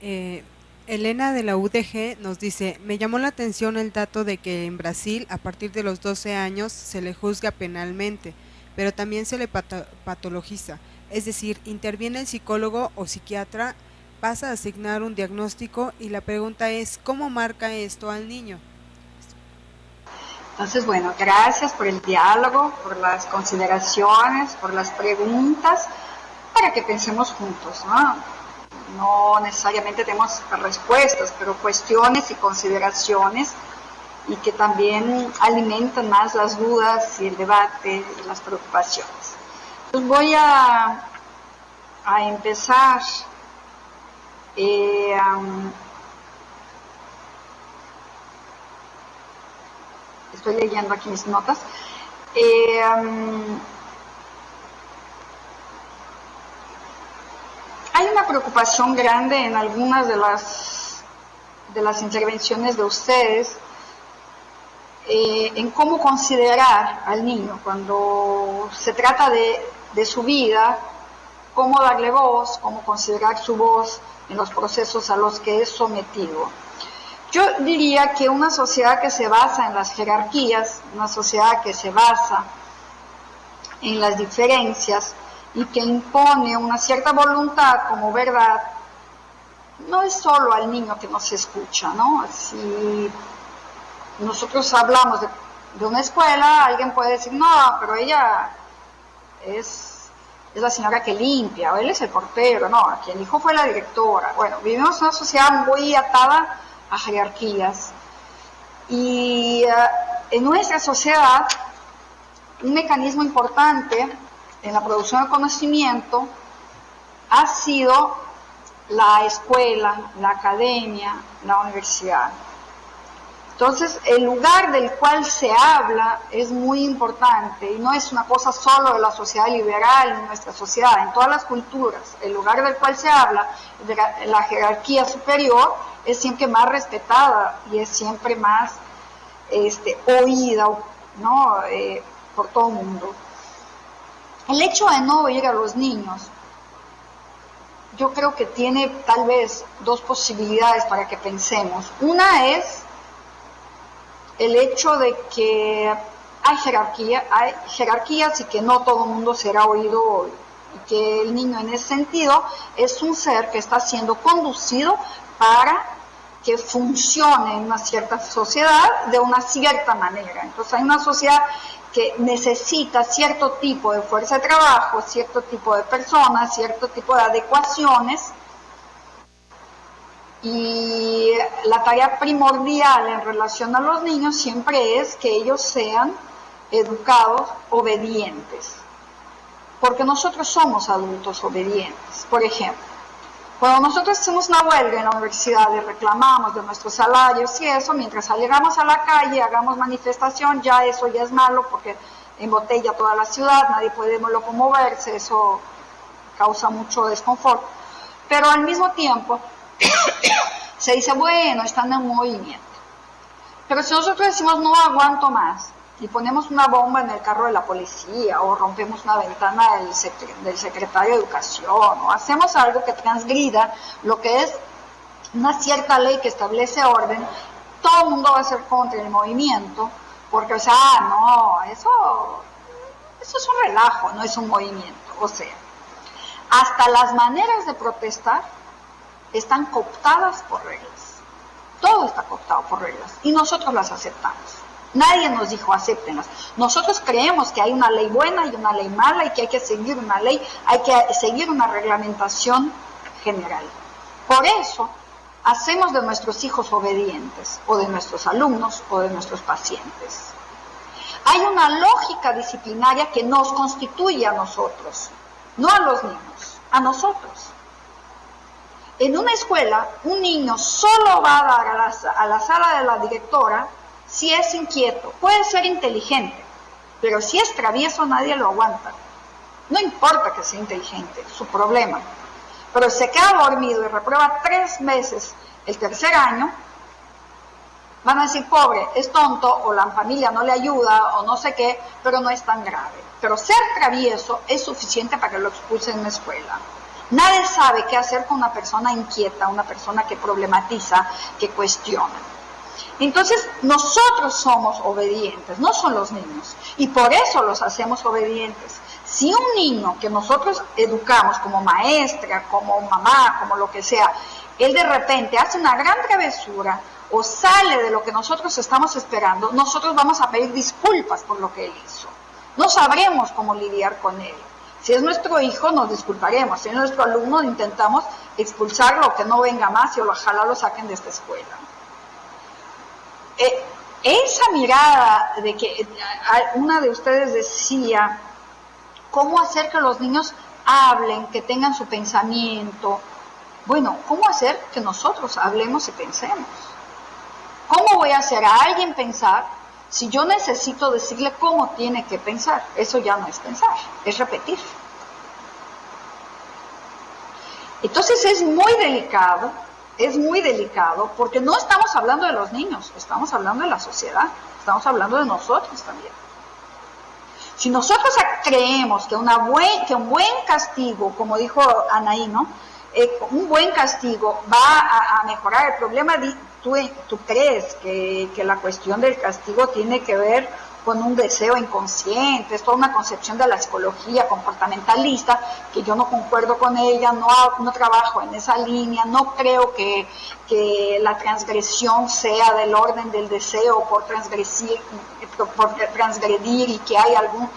Eh, Elena de la UDG nos dice, me llamó la atención el dato de que en Brasil a partir de los 12 años se le juzga penalmente, pero también se le patologiza, es decir, interviene el psicólogo o psiquiatra, pasa a asignar un diagnóstico y la pregunta es, ¿cómo marca esto al niño? Entonces, bueno, gracias por el diálogo, por las consideraciones, por las preguntas, para que pensemos juntos, ¿no? No necesariamente tenemos respuestas, pero cuestiones y consideraciones y que también alimentan más las dudas y el debate y las preocupaciones. Entonces voy a empezar eh, estoy leyendo aquí mis notas. Hay una preocupación grande en algunas de las intervenciones de ustedes en cómo considerar al niño cuando se trata de su vida, cómo darle voz, cómo considerar su voz en los procesos a los que es sometido. Yo diría que una sociedad que se basa en las jerarquías, una sociedad que se basa en las diferencias y que impone una cierta voluntad como verdad, no es solo al niño que nos escucha, ¿no? Si nosotros hablamos de una escuela, alguien puede decir, no, pero ella es la señora que limpia, o él es el portero, no, quien dijo fue la directora. Bueno, vivimos en una sociedad muy atada a jerarquías y en nuestra sociedad un mecanismo importante en la producción de conocimiento ha sido la escuela, la academia, la universidad. Entonces, el lugar del cual se habla es muy importante y no es una cosa solo de la sociedad liberal en nuestra sociedad, en todas las culturas. El lugar del cual se habla, de la jerarquía superior, es siempre más respetada y es siempre más oída, ¿no? Por todo el mundo. El hecho de no oír a los niños, yo creo que tiene tal vez dos posibilidades para que pensemos. Una es el hecho de que hay jerarquías y que no todo el mundo será oído y que el niño en ese sentido es un ser que está siendo conducido para que funcione en una cierta sociedad de una cierta manera. Entonces hay una sociedad que necesita cierto tipo de fuerza de trabajo, cierto tipo de personas, cierto tipo de adecuaciones, y la tarea primordial en relación a los niños siempre es que ellos sean educados, obedientes, porque nosotros somos adultos obedientes. Por ejemplo, cuando nosotros hacemos una huelga en la universidad y reclamamos de nuestros salarios y eso, mientras salgamos a la calle, hagamos manifestación, eso ya es malo porque embotella toda la ciudad, nadie puede locomoverse, eso causa mucho desconfort. Pero al mismo tiempo se dice, bueno, están en movimiento. Pero si nosotros decimos, no aguanto más, y ponemos una bomba en el carro de la policía, o rompemos una ventana del secretario de Educación, o hacemos algo que transgrida lo que es una cierta ley que establece orden, todo el mundo va a ser contra el movimiento, porque, o sea, no, eso es un relajo, no es un movimiento. O sea, hasta las maneras de protestar están cooptadas por reglas. Todo está cooptado por reglas y nosotros las aceptamos. Nadie nos dijo acéptenlas. Nosotros creemos que hay una ley buena y una ley mala y que hay que seguir una ley, hay que seguir una reglamentación general. Por eso hacemos de nuestros hijos obedientes, o de nuestros alumnos, o de nuestros pacientes. Hay una lógica disciplinaria que nos constituye a nosotros, no a los niños, a nosotros. En una escuela, un niño solo va a dar a la sala de la directora si es inquieto. Puede ser inteligente, pero si es travieso nadie lo aguanta. No importa que sea inteligente, su problema. Pero se queda dormido y reprueba 3 meses el tercer año, van a decir, pobre, es tonto, o la familia no le ayuda, o no sé qué, pero no es tan grave. Pero ser travieso es suficiente para que lo expulsen en la escuela. Nadie sabe qué hacer con una persona inquieta, una persona que problematiza, que cuestiona. Entonces, nosotros somos obedientes, no son los niños, y por eso los hacemos obedientes. Si un niño que nosotros educamos como maestra, como mamá, como lo que sea, él de repente hace una gran travesura o sale de lo que nosotros estamos esperando, nosotros vamos a pedir disculpas por lo que él hizo. No sabremos cómo lidiar con él. Si es nuestro hijo, nos disculparemos. Si es nuestro alumno, intentamos expulsarlo, que no venga más y ojalá lo saquen de esta escuela. Esa mirada de que una de ustedes decía, ¿cómo hacer que los niños hablen, que tengan su pensamiento? Bueno, ¿cómo hacer que nosotros hablemos y pensemos? ¿Cómo voy a hacer a alguien pensar si yo necesito decirle cómo tiene que pensar? Eso ya no es pensar, es repetir. Entonces es muy delicado porque no estamos hablando de los niños, estamos hablando de la sociedad, estamos hablando de nosotros también. Si nosotros creemos que un buen castigo, como dijo Anaí, ¿no? Un buen castigo va a mejorar el problema, ¿tú crees que la cuestión del castigo tiene que ver con un deseo inconsciente? Es toda una concepción de la psicología comportamentalista que yo no concuerdo con ella, no trabajo en esa línea, no creo que la transgresión sea del orden del deseo por transgredir y que hay algún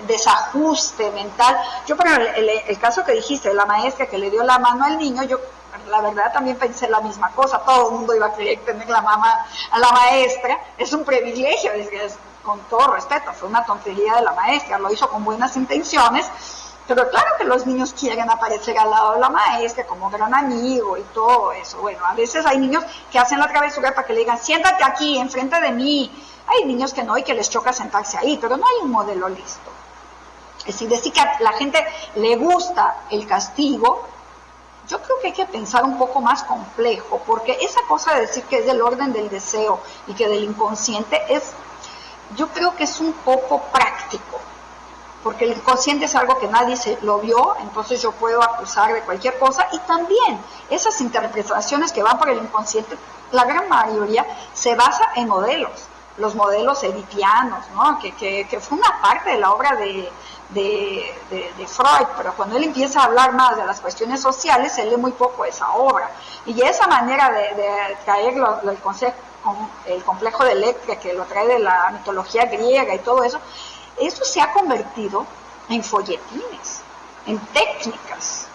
desajuste mental. Yo, pero el caso que dijiste, de la maestra que le dio la mano al niño, yo la verdad también pensé la misma cosa. Todo el mundo iba a querer tener la mamá a la maestra, es un privilegio, con todo respeto, fue una tontería de la maestra, lo hizo con buenas intenciones, pero claro que los niños quieren aparecer al lado de la maestra como gran amigo y todo eso. Bueno, a veces hay niños que hacen la travesura para que le digan, siéntate aquí, enfrente de mí. Hay niños que no y que les choca sentarse ahí, pero no hay un modelo listo. Es decir que a la gente le gusta el castigo. Yo creo que hay que pensar un poco más complejo, porque esa cosa de decir que es del orden del deseo y que del inconsciente yo creo que es un poco práctico, porque el inconsciente es algo que nadie se lo vio, entonces yo puedo acusar de cualquier cosa, y también esas interpretaciones que van por el inconsciente, la gran mayoría se basa en modelos, los modelos edipianos, ¿no? que fue una parte de la obra de Freud, pero cuando él empieza a hablar más de las cuestiones sociales, se lee muy poco esa obra, y esa manera de traer el complejo de Electra, que lo trae de la mitología griega y todo eso se ha convertido en folletines, en técnicas.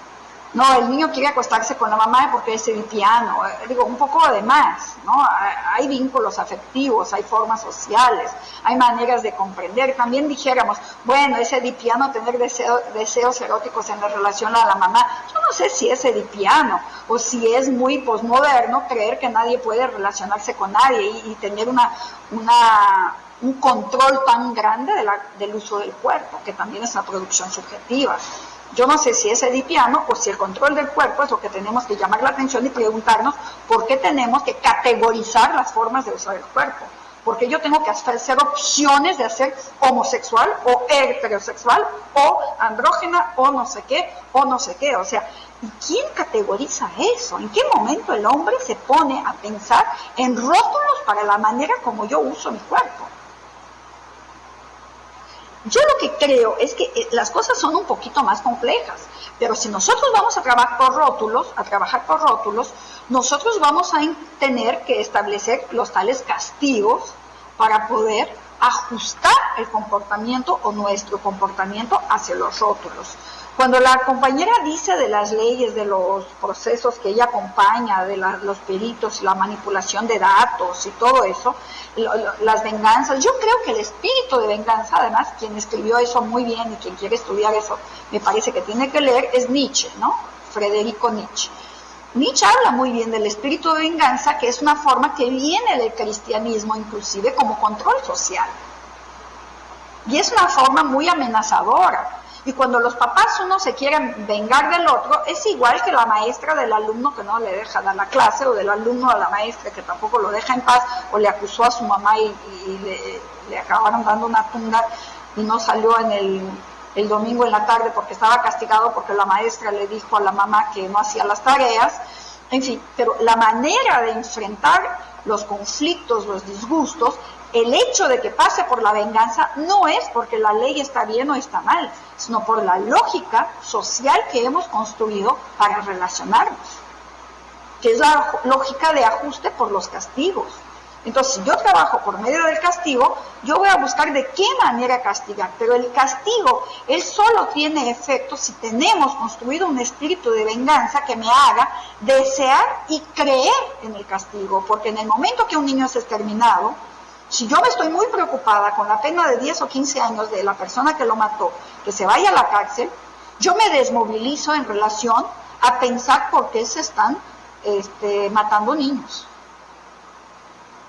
No, el niño quiere acostarse con la mamá porque es edipiano, un poco de más, ¿no? Hay vínculos afectivos, hay formas sociales, hay maneras de comprender. También dijéramos, bueno, es edipiano tener deseos eróticos en la relación a la mamá. Yo no sé si es edipiano o si es muy posmoderno creer que nadie puede relacionarse con nadie y tener un control tan grande del uso del cuerpo, que también es una producción subjetiva. Yo no sé si es edipiano o si el control del cuerpo es lo que tenemos que llamar la atención y preguntarnos por qué tenemos que categorizar las formas de usar el cuerpo. Porque yo tengo que hacer opciones de hacer homosexual o heterosexual o andrógena o no sé qué. O sea, ¿y quién categoriza eso? ¿En qué momento el hombre se pone a pensar en rótulos para la manera como yo uso mi cuerpo? Yo lo que creo es que las cosas son un poquito más complejas, pero si nosotros vamos a trabajar por rótulos, nosotros vamos a tener que establecer los tales castigos para poder ajustar el comportamiento o nuestro comportamiento hacia los rótulos. Cuando la compañera dice de las leyes, de los procesos que ella acompaña, de los peritos, la manipulación de datos y todo eso, las venganzas, yo creo que el espíritu de venganza, además, quien escribió eso muy bien y quien quiere estudiar eso, me parece que tiene que leer, es Nietzsche, ¿no? Federico Nietzsche. Nietzsche habla muy bien del espíritu de venganza, que es una forma que viene del cristianismo, inclusive como control social. Y es una forma muy amenazadora. Y cuando los papás uno se quieren vengar del otro, es igual que la maestra del alumno que no le deja dar la clase, o del alumno a la maestra que tampoco lo deja en paz, o le acusó a su mamá y le acabaron dando una tunda y no salió en el domingo en la tarde porque estaba castigado porque la maestra le dijo a la mamá que no hacía las tareas, en fin, pero la manera de enfrentar los conflictos, los disgustos, el hecho de que pase por la venganza no es porque la ley está bien o está mal, sino por la lógica social que hemos construido para relacionarnos, que es la lógica de ajuste por los castigos. Entonces, si yo trabajo por medio del castigo, yo voy a buscar de qué manera castigar, pero el castigo, él solo tiene efecto si tenemos construido un espíritu de venganza que me haga desear y creer en el castigo, porque en el momento que un niño es exterminado, si yo me estoy muy preocupada con la pena de 10 o 15 años de la persona que lo mató, que se vaya a la cárcel, yo me desmovilizo en relación a pensar por qué se están matando niños.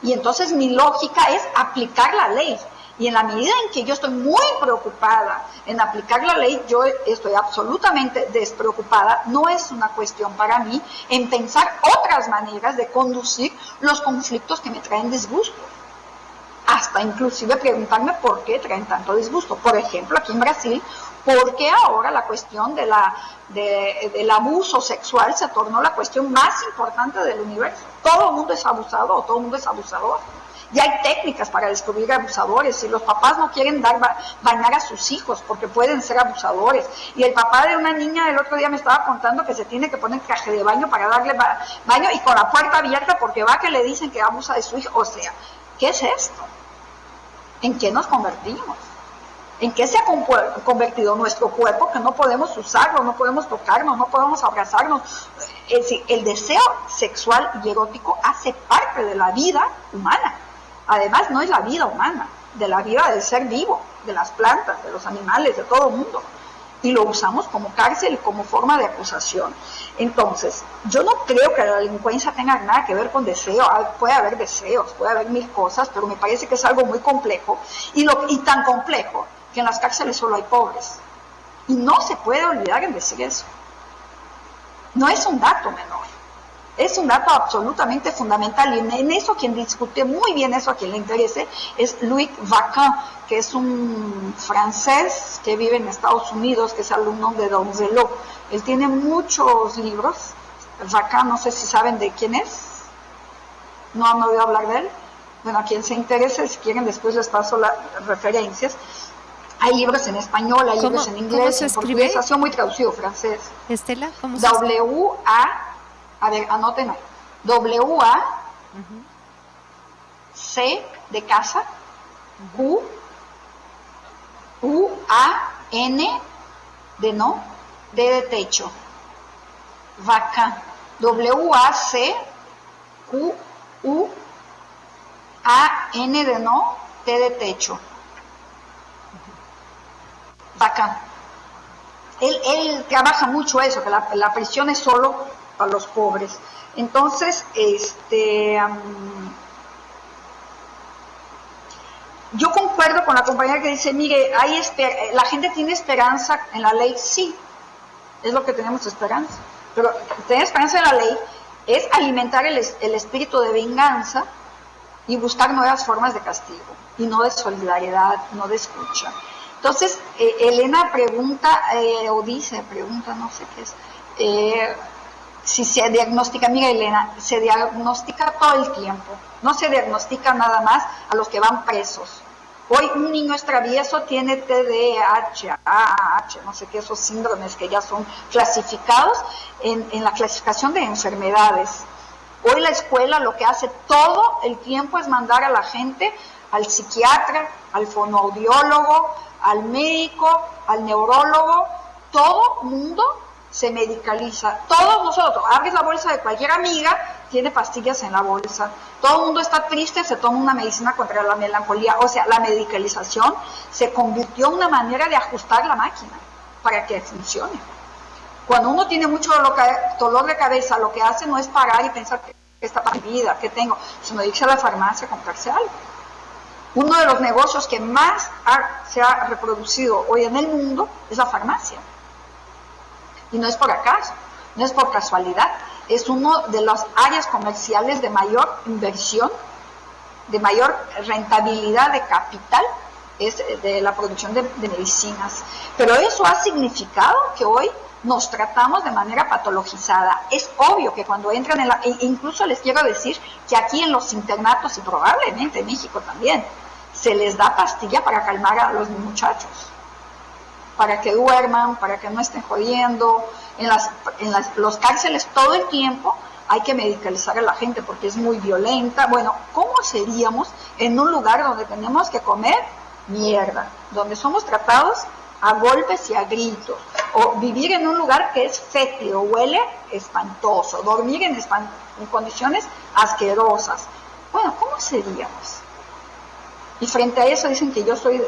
Y entonces mi lógica es aplicar la ley. Y en la medida en que yo estoy muy preocupada en aplicar la ley, yo estoy absolutamente despreocupada, no es una cuestión para mí, en pensar otras maneras de conducir los conflictos que me traen disgusto. Hasta inclusive preguntarme por qué traen tanto disgusto. Por ejemplo, aquí en Brasil, ¿por qué ahora la cuestión del abuso sexual se tornó la cuestión más importante del universo? Todo el mundo es abusado o todo el mundo es abusador. Y hay técnicas para descubrir abusadores. Si los papás no quieren bañar a sus hijos porque pueden ser abusadores. Y el papá de una niña el otro día me estaba contando que se tiene que poner traje de baño para darle baño y con la puerta abierta porque va que le dicen que abusa de su hijo. O sea, ¿qué es esto? ¿En qué nos convertimos? ¿En qué se ha convertido nuestro cuerpo que no podemos usarlo, no podemos tocarnos, no podemos abrazarnos? Es decir, el deseo sexual y erótico hace parte de la vida humana. Además, no es la vida humana, de la vida del ser vivo, de las plantas, de los animales, de todo el mundo. Y lo usamos como cárcel y como forma de acusación. Entonces, yo no creo que la delincuencia tenga nada que ver con deseo. Puede haber deseos, puede haber mil cosas, pero me parece que es algo muy complejo. Y tan complejo que en las cárceles solo hay pobres. Y no se puede olvidar en decir eso. No es un dato menor. Es un dato absolutamente fundamental. Y en eso quien discute muy bien eso, a quien le interese, es Louis Vacan, que es un francés que vive en Estados Unidos, que es alumno de Donzelot. Él tiene muchos libros. Vacan, no sé si saben de quién es. ¿No han oído hablar de él? Bueno, a quien se interese, si quieren, después les paso las referencias. Hay libros en español, hay libros en inglés, en portugués, ha sido muy traducido, francés. Estela, ¿cómo se escribe? A ver, anoten ahí. W-A-C de casa, U-A-N de no, D de techo. Vacan. W-A-C-Q-U-A-N de no, T de techo. Vacan. Él trabaja mucho eso, que la prisión es solo para los pobres. Entonces, yo concuerdo con la compañera que dice, mire, la gente tiene esperanza en la ley, sí, es lo que tenemos esperanza, pero tener esperanza en la ley es alimentar el espíritu de venganza y buscar nuevas formas de castigo, y no de solidaridad, no de escucha. Entonces, Elena pregunta, no sé qué es, si se diagnostica, mira Elena, se diagnostica todo el tiempo, no se diagnostica nada más a los que van presos. Hoy un niño travieso tiene TDAH, AAH, no sé qué, esos síndromes que ya son clasificados en la clasificación de enfermedades. Hoy la escuela lo que hace todo el tiempo es mandar a la gente al psiquiatra, al fonoaudiólogo, al médico, al neurólogo. Todo mundo se medicaliza. Todos nosotros, abres la bolsa de cualquier amiga, tiene pastillas en la bolsa. Todo el mundo está triste, se toma una medicina contra la melancolía. O sea, la medicalización se convirtió en una manera de ajustar la máquina para que funcione. Cuando uno tiene mucho dolor de cabeza, lo que hace no es parar y pensar que está para mi vida, que tengo, sino irse a la farmacia a comprarse algo. Uno de los negocios que más se ha reproducido hoy en el mundo es la farmacia. Y no es por acaso, no es por casualidad, es una de las áreas comerciales de mayor inversión, de mayor rentabilidad de capital es de la producción de medicinas. Pero eso ha significado que hoy nos tratamos de manera patologizada. Es obvio que cuando entran incluso les quiero decir que aquí en los internatos, y probablemente en México también, se les da pastilla para calmar a los muchachos, para que duerman, para que no estén jodiendo. En los cárceles todo el tiempo hay que medicalizar a la gente porque es muy violenta. Bueno, ¿cómo seríamos en un lugar donde tenemos que comer mierda, donde somos tratados a golpes y a gritos, o vivir en un lugar que es fétido, huele espantoso, dormir en condiciones asquerosas? Bueno, ¿cómo seríamos? Y frente a eso dicen que yo soy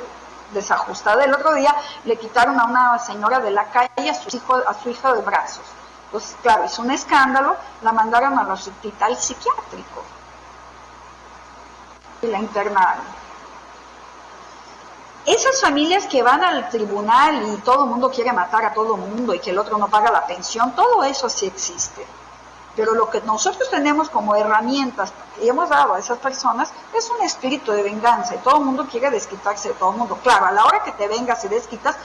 desajustada. El otro día le quitaron a una señora de la calle a su hijo de brazos. Entonces, claro, hizo un escándalo, la mandaron al hospital psiquiátrico y la internaron. Esas familias que van al tribunal y todo el mundo quiere matar a todo el mundo y que el otro no paga la pensión, todo eso sí existe. Pero lo que nosotros tenemos como herramientas que hemos dado a esas personas es un espíritu de venganza y todo el mundo quiere desquitarse de todo el mundo. Claro, a la hora que te vengas y desquitas,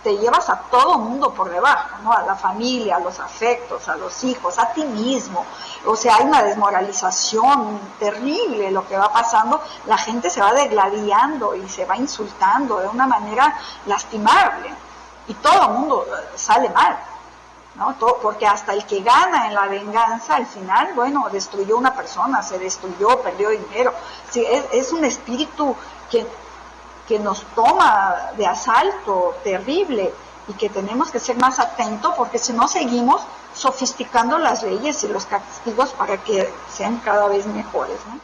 te llevas a todo el mundo por debajo, ¿no? A la familia, a los afectos, a los hijos, a ti mismo. O sea, hay una desmoralización terrible lo que va pasando. La gente se va degladiando y se va insultando de una manera lastimable. Y todo el mundo sale mal, ¿no? Porque hasta el que gana en la venganza, al final, bueno, destruyó una persona, se destruyó, perdió dinero. Sí, es un espíritu que nos toma de asalto terrible y que tenemos que ser más atentos porque si no seguimos sofisticando las leyes y los castigos para que sean cada vez mejores, ¿no?